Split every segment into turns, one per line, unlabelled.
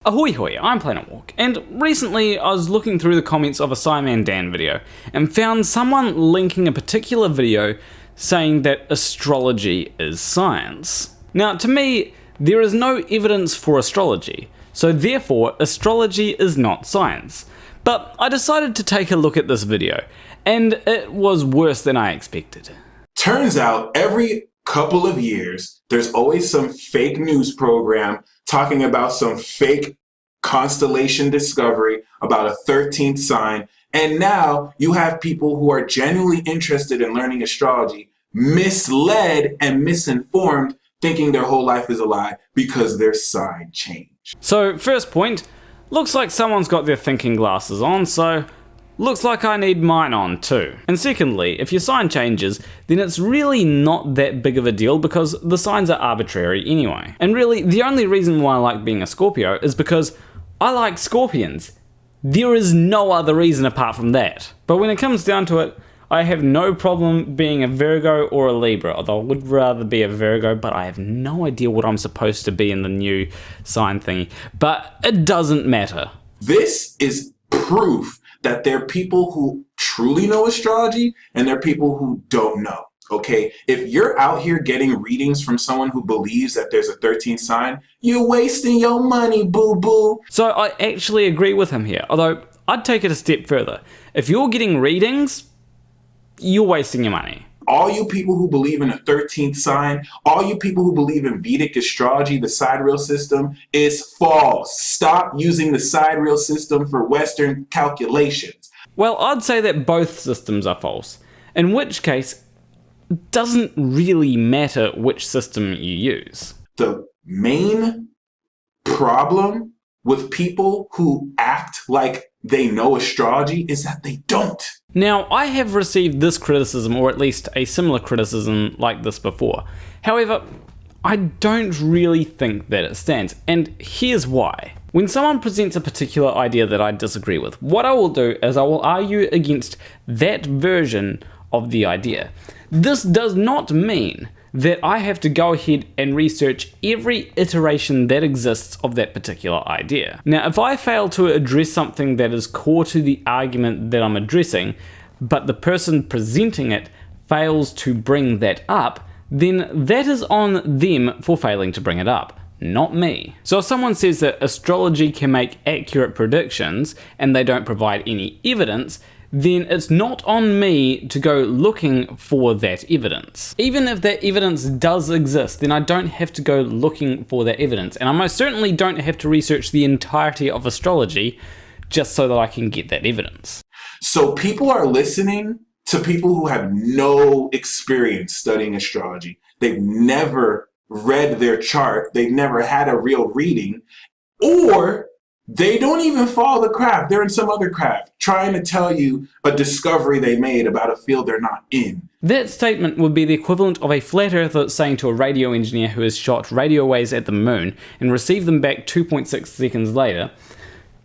Ahoy hoy, I'm Planet Walk, and recently I was looking through the comments of a Simon Dan video and found someone linking a particular video saying that astrology is science. Now, to me, there is no evidence for astrology, so therefore astrology is not science. But I decided to take a look at this video, and it was worse than I expected.
Turns out every couple of years, there's always some fake news program talking about some fake constellation discovery about a 13th sign, and now you have people who are genuinely interested in learning astrology misled and misinformed, thinking their whole life is a lie because their sign changed.
So first point, looks like someone's got their thinking glasses on, so looks like I need mine on too. And secondly, if your sign changes, then it's really not that big of a deal because the signs are arbitrary anyway. And really, the only reason why I like being a Scorpio is because I like scorpions. There is no other reason apart from that. But when it comes down to it, I have no problem being a Virgo or a Libra, although I would rather be a Virgo, but I have no idea what I'm supposed to be in the new sign thingy. But it doesn't matter.
This is proof that there are people who truly know astrology and there are people who don't know, okay? If you're out here getting readings from someone who believes that there's a 13th sign, you're wasting your money, boo-boo.
So I actually agree with him here, although I'd take it a step further. If you're getting readings, you're wasting your money.
All you people who believe in a 13th sign, all you people who believe in Vedic astrology, the sidereal system, is false. Stop using the sidereal system for Western calculations.
Well, I'd say that both systems are false, in which case, it doesn't really matter which system you use.
The main problem with people who act like they know astrology is that they don't.
Now, I have received this criticism, or at least a similar criticism like this before. However, I don't really think that it stands, and here's why. When someone presents a particular idea that I disagree with, what I will do is I will argue against that version of the idea. This does not mean that I have to go ahead and research every iteration that exists of that particular idea. Now, if I fail to address something that is core to the argument that I'm addressing, but the person presenting it fails to bring that up, then that is on them for failing to bring it up, not me. So if someone says that astrology can make accurate predictions and they don't provide any evidence, then it's not on me to go looking for that evidence. Even if that evidence does exist, then I don't have to go looking for that evidence, and I most certainly don't have to research the entirety of astrology just so that I can get that evidence.
So people are listening to people who have no experience studying astrology. They've never read their chart, they've never had a real reading, or they don't even follow the craft. They're in some other craft, trying to tell you a discovery they made about a field they're not in.
That statement would be the equivalent of a flat earther saying to a radio engineer who has shot radio waves at the moon and received them back 2.6 seconds later,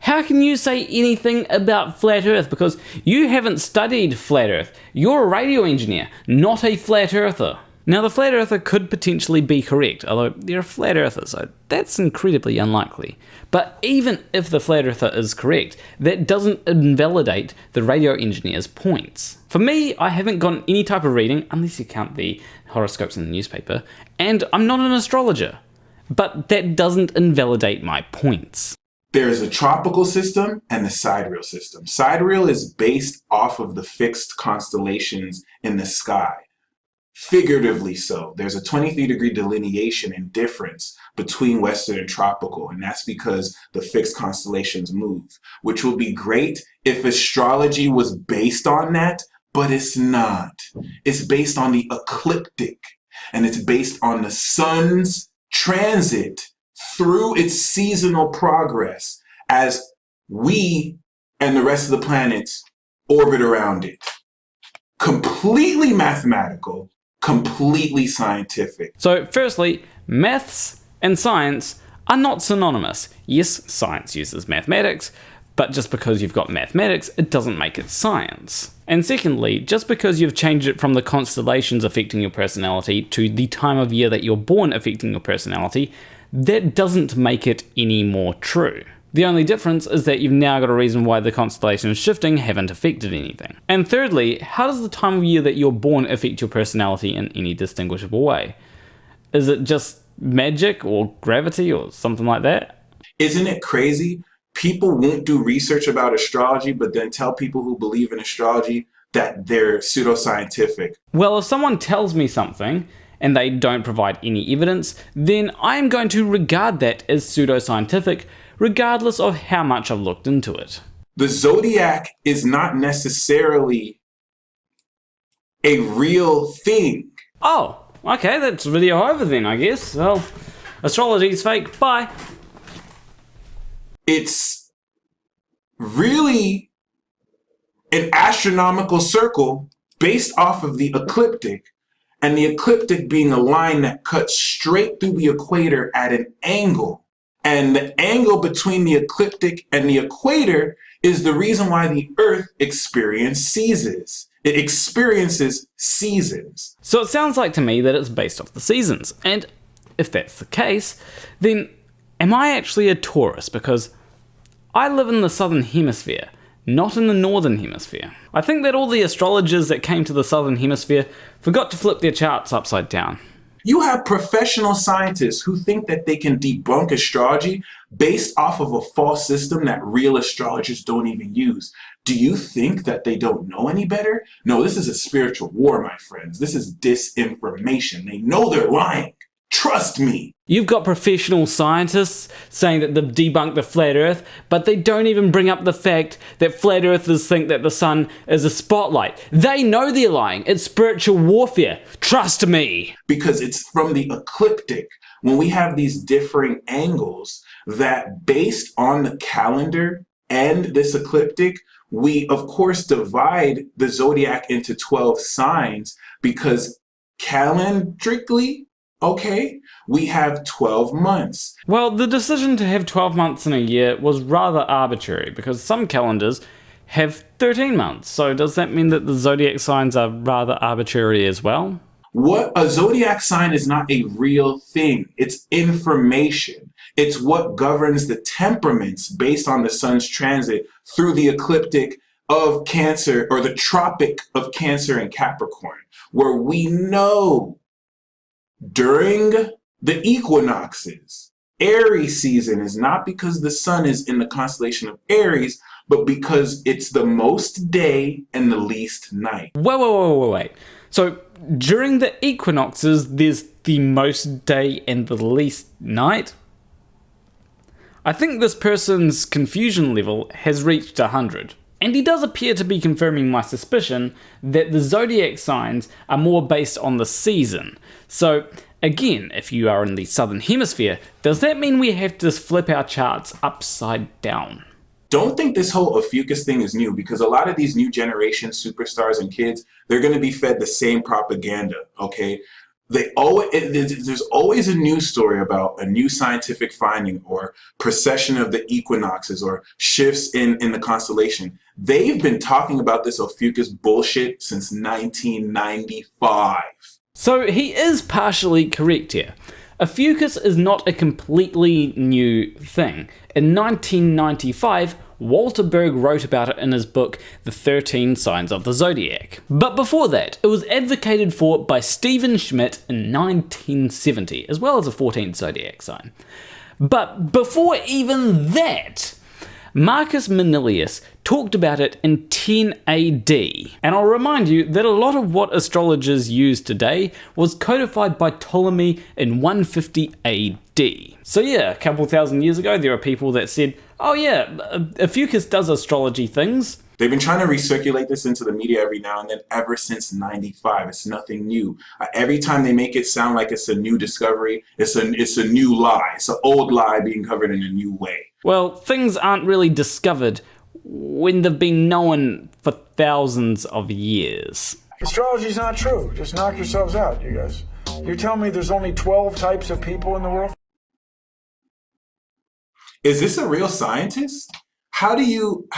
"How can you say anything about flat earth because you haven't studied flat earth? You're a radio engineer, not a flat earther." Now, the flat earther could potentially be correct, although they're a flat earther, so that's incredibly unlikely. But even if the flat earther is correct, that doesn't invalidate the radio engineer's points. For me, I haven't gotten any type of reading, unless you count the horoscopes in the newspaper, and I'm not an astrologer. But that doesn't invalidate my points.
There's a tropical system and the sidereal system. Sidereal is based off of the fixed constellations in the sky. Figuratively so. There's a 23-degree delineation and difference between Western and tropical, and that's because the fixed constellations move, which would be great if astrology was based on that, but it's not. It's based on the ecliptic, and it's based on the sun's transit through its seasonal progress as we and the rest of the planets orbit around it. Completely mathematical, completely scientific.
So firstly, maths and science are not synonymous. Yes, science uses mathematics, but just because you've got mathematics, it doesn't make it science. And secondly, just because you've changed it from the constellations affecting your personality to the time of year that you're born affecting your personality, that doesn't make it any more true. The only difference is that you've now got a reason why the constellations shifting haven't affected anything. And thirdly, how does the time of year that you're born affect your personality in any distinguishable way? Is it just magic or gravity or something like that?
Isn't it crazy? People won't do research about astrology, but then tell people who believe in astrology that they're pseudoscientific.
Well, if someone tells me something and they don't provide any evidence, then I'm going to regard that as pseudoscientific, regardless of how much I've looked into it.
The Zodiac is not necessarily a real thing.
Oh, okay, that's video over then, I guess. Well, astrology's fake, bye.
It's really an astronomical circle based off of the ecliptic, and the ecliptic being a line that cuts straight through the equator at an angle. And the angle between the ecliptic and the equator is the reason why the Earth experiences seasons. It experiences seasons.
So it sounds like to me that it's based off the seasons. And if that's the case, then am I actually a Taurus? Because I live in the southern hemisphere, not in the northern hemisphere. I think that all the astrologers that came to the southern hemisphere forgot to flip their charts upside down.
You have professional scientists who think that they can debunk astrology based off of a false system that real astrologers don't even use. Do you think that they don't know any better? No, this is a spiritual war, my friends. This is disinformation. They know they're lying. Trust me.
You've got professional scientists saying that they've debunked the flat earth, but they don't even bring up the fact that flat earthers think that the sun is a spotlight. They know they're lying. It's spiritual warfare. Trust me.
Because it's from the ecliptic. When we have these differing angles that based on the calendar and this ecliptic, we of course divide the zodiac into 12 signs because calendarically, okay, we have 12 months.
Well, the decision to have 12 months in a year was rather arbitrary because some calendars have 13 months. So does that mean that the zodiac signs are rather arbitrary as well?
What a zodiac sign is not a real thing. It's information. It's what governs the temperaments based on the sun's transit through the ecliptic of Cancer or the tropic of Cancer and Capricorn, where we know during the equinoxes, Aries season is not because the sun is in the constellation of Aries, but because it's the most day and the least night.
Wait. So during the equinoxes, there's the most day and the least night? I think this person's confusion level has reached 100. And he does appear to be confirming my suspicion that the zodiac signs are more based on the season. So again, if you are in the southern hemisphere, does that mean we have to flip our charts upside down?
Don't think this whole Ophiuchus thing is new, because a lot of these new generation superstars and kids, they're going to be fed the same propaganda, okay? There's always a news story about a new scientific finding or precession of the equinoxes or shifts in the constellation. They've been talking about this Ophiuchus bullshit since 1995.
So he is partially correct here. Ophiuchus is not a completely new thing. In 1995, Walter Berg wrote about it in his book, The 13 Signs of the Zodiac. But before that, it was advocated for by Stephen Schmidt in 1970, as well as a 14th zodiac sign. But before even that, Marcus Manilius talked about it in 10 AD. And I'll remind you that a lot of what astrologers use today was codified by Ptolemy in 150 AD. So yeah, a couple thousand years ago, there were people that said, oh yeah, Ophiuchus does astrology things.
They've been trying to recirculate this into the media every now and then ever since 95. It's nothing new. Every time they make it sound like it's a new discovery, it's a new lie. It's an old lie being covered in a new way.
Well, things aren't really discovered when they've been known for thousands of years.
Astrology's not true. Just knock yourselves out, you guys. You're telling me there's only 12 types of people in the world?
Is this a real scientist? How do you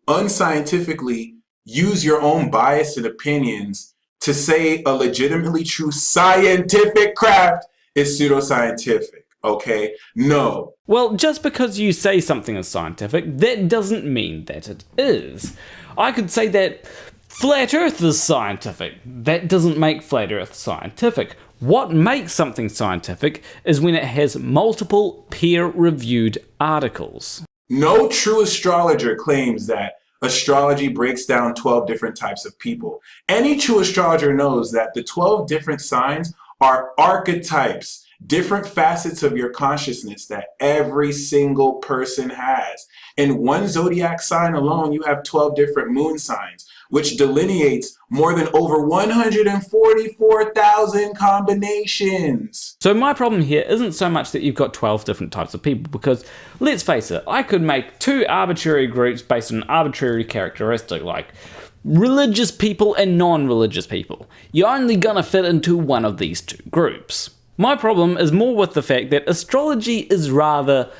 unscientifically use your own bias and opinions to say a legitimately true scientific craft is pseudoscientific, okay? No.
Well, just because you say something is scientific, that doesn't mean that it is. I could say that Flat Earth is scientific. That doesn't make Flat Earth scientific. What makes something scientific is when it has multiple peer-reviewed articles.
No true astrologer claims that astrology breaks down 12 different types of people. Any true astrologer knows that the 12 different signs are archetypes, different facets of your consciousness that every single person has. In one zodiac sign alone, you have 12 different moon signs, which delineates more than over 144,000 combinations.
So my problem here isn't so much that you've got 12 different types of people, because let's face it, I could make two arbitrary groups based on an arbitrary characteristic, like religious people and non-religious people. You're only gonna fit into one of these two groups. My problem is more with the fact that astrology is rather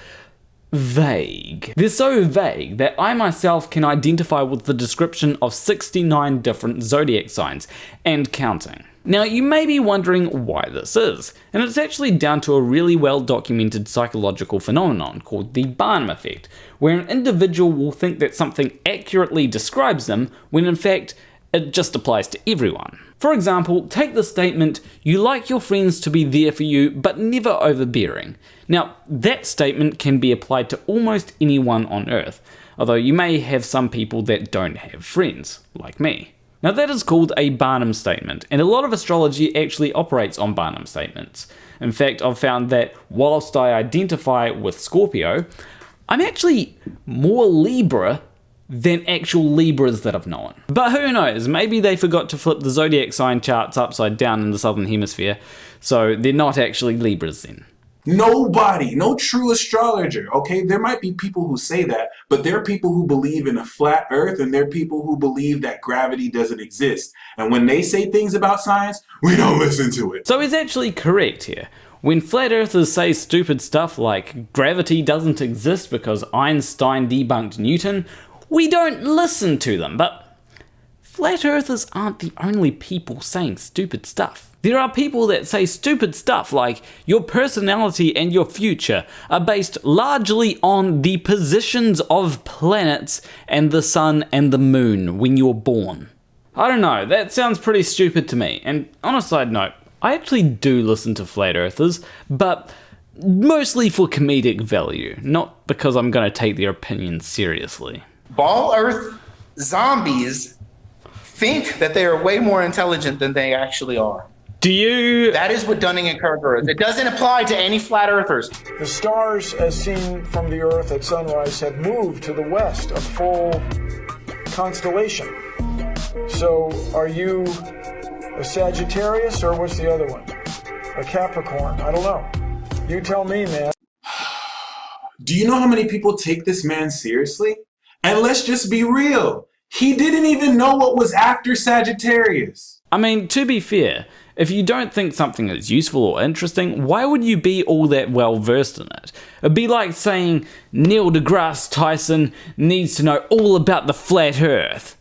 vague. They're so vague that I myself can identify with the description of 69 different zodiac signs, and counting. Now you may be wondering why this is, and it's actually down to a really well documented psychological phenomenon called the Barnum effect, where an individual will think that something accurately describes them when in fact it just applies to everyone. For example, take the statement, "You like your friends to be there for you, but never overbearing." Now, that statement can be applied to almost anyone on Earth, although you may have some people that don't have friends, like me. Now that is called a Barnum statement, and a lot of astrology actually operates on Barnum statements. In fact, I've found that whilst I identify with Scorpio, I'm actually more Libra than actual Libras that I've known. But who knows, maybe they forgot to flip the zodiac sign charts upside down in the southern hemisphere, so they're not actually Libras then.
Nobody, no true astrologer, okay? There might be people who say that, but there are people who believe in a flat earth, and there are people who believe that gravity doesn't exist. And when they say things about science, we don't listen to it.
So he's actually correct here. When flat earthers say stupid stuff like gravity doesn't exist because Einstein debunked Newton, we don't listen to them. But flat earthers aren't the only people saying stupid stuff. There are people that say stupid stuff like your personality and your future are based largely on the positions of planets and the sun and the moon when you're born. I don't know, that sounds pretty stupid to me. And on a side note, I actually do listen to flat earthers, but mostly for comedic value, not because I'm going to take their opinions seriously.
Ball Earth zombies think that they are way more intelligent than they actually are.
Do you?
That is what Dunning and Kruger is. It doesn't apply to any flat earthers.
The stars, as seen from the Earth at sunrise, have moved to the west, a full constellation. So, are you a Sagittarius, or what's the other one? A Capricorn? I don't know. You tell me, man.
Do you know how many people take this man seriously? And let's just be real. He didn't even know what was after Sagittarius.
I mean, to be fair, if you don't think something is useful or interesting, why would you be all that well versed in it? It'd be like saying Neil deGrasse Tyson needs to know all about the flat earth.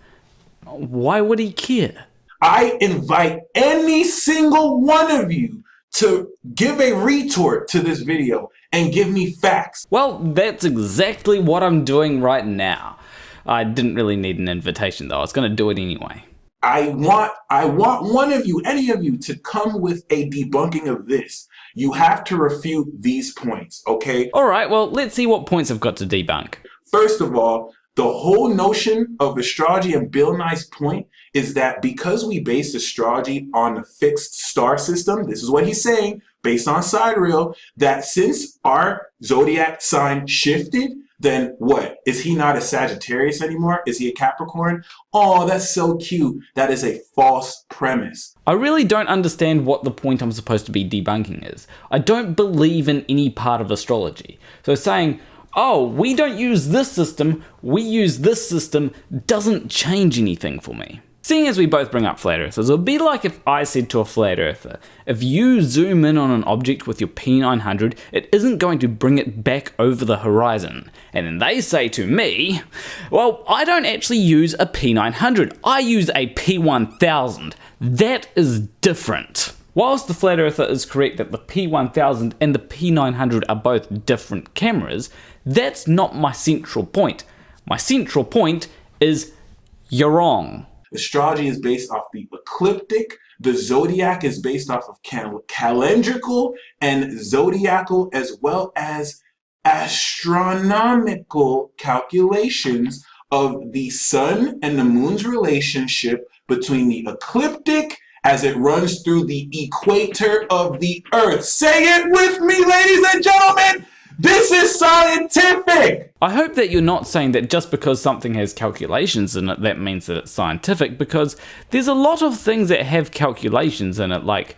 Why would he care?
I invite any single one of you to give a retort to this video and give me facts.
Well, that's exactly what I'm doing right now. I didn't really need an invitation though, I was going to do it anyway.
I want one of you, any of you, to come with a debunking of this. You have to refute these points, okay?
Alright, well, let's see what points I've got to debunk.
First of all, the whole notion of astrology, and Bill Nye's point, is that because we base astrology on a fixed star system, this is what he's saying, based on sidereal, that since our zodiac sign shifted, then what? Is he not a Sagittarius anymore? Is he a Capricorn? Oh, that's so cute. That is a false premise.
I really don't understand what the point I'm supposed to be debunking is. I don't believe in any part of astrology. So saying, oh, we don't use this system, we use this system, doesn't change anything for me. Seeing as we both bring up flat earthers, it would be like if I said to a flat earther, if you zoom in on an object with your P900, it isn't going to bring it back over the horizon. And then they say to me, well, I don't actually use a P900, I use a P1000. That is different. Whilst the flat earther is correct that the P1000 and the P900 are both different cameras, that's not my central point. My central point is you're wrong.
Astrology is based off the ecliptic. The zodiac is based off of calendrical and zodiacal, as well as astronomical calculations of the sun and the moon's relationship between the ecliptic as it runs through the equator of the earth. Say it with me, ladies and gentlemen! This is scientific!
I hope that you're not saying that just because something has calculations in it, that means that it's scientific, because there's a lot of things that have calculations in it, like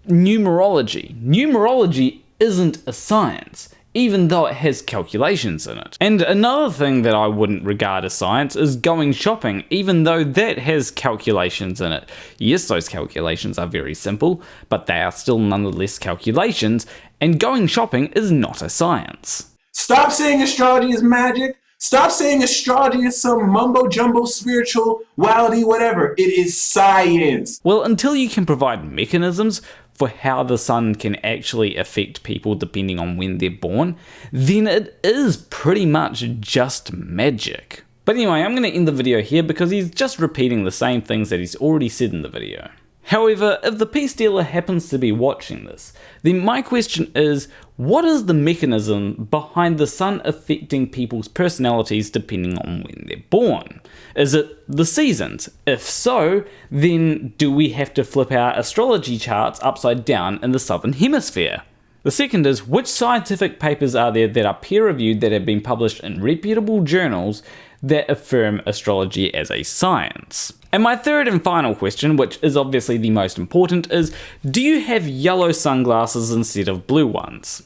numerology. Numerology isn't a science, even though it has calculations in it. And another thing that I wouldn't regard as science is going shopping, even though that has calculations in it. Yes, those calculations are very simple, but they are still nonetheless calculations, and going shopping is not a science.
Stop saying astrology is magic. Stop saying astrology is some mumbo-jumbo spirituality, whatever. It is science.
Well, until you can provide mechanisms for how the sun can actually affect people depending on when they're born, then it is pretty much just magic. But anyway, I'm going to end the video here because he's just repeating the same things that he's already said in the video. However, if the peace dealer happens to be watching this, then my question is, what is the mechanism behind the sun affecting people's personalities depending on when they're born? Is it the seasons? If so, then do we have to flip our astrology charts upside down in the southern hemisphere? The second is, which scientific papers are there that are peer-reviewed that have been published in reputable journals that affirm astrology as a science? And my third and final question, which is obviously the most important, is do you have yellow sunglasses instead of blue ones?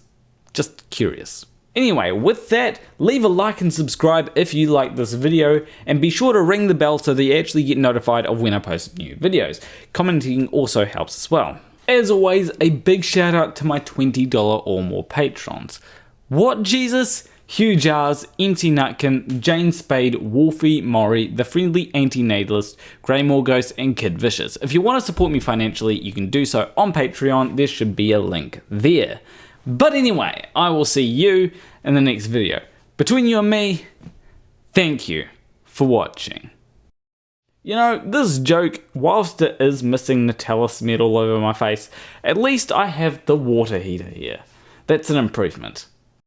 Just curious. Anyway, with that, leave a like and subscribe if you like this video, and be sure to ring the bell so that you actually get notified of when I post new videos. Commenting also helps as well. As always, a big shout out to my $20 or more patrons. What Jesus? Hugh Jarsz, M.C.Nutkin, Jane Spade, Wolfie, Morrie, The Friendly Antinatalist, Graymore Ghost, and KidVicious. If you want to support me financially, you can do so on Patreon. There should be a link there. But anyway, I will see you in the next video. Between you and me, thank you for watching. You know, this joke, whilst it is missing Nutella smeared all over my face, at least I have the water heater here. That's an improvement.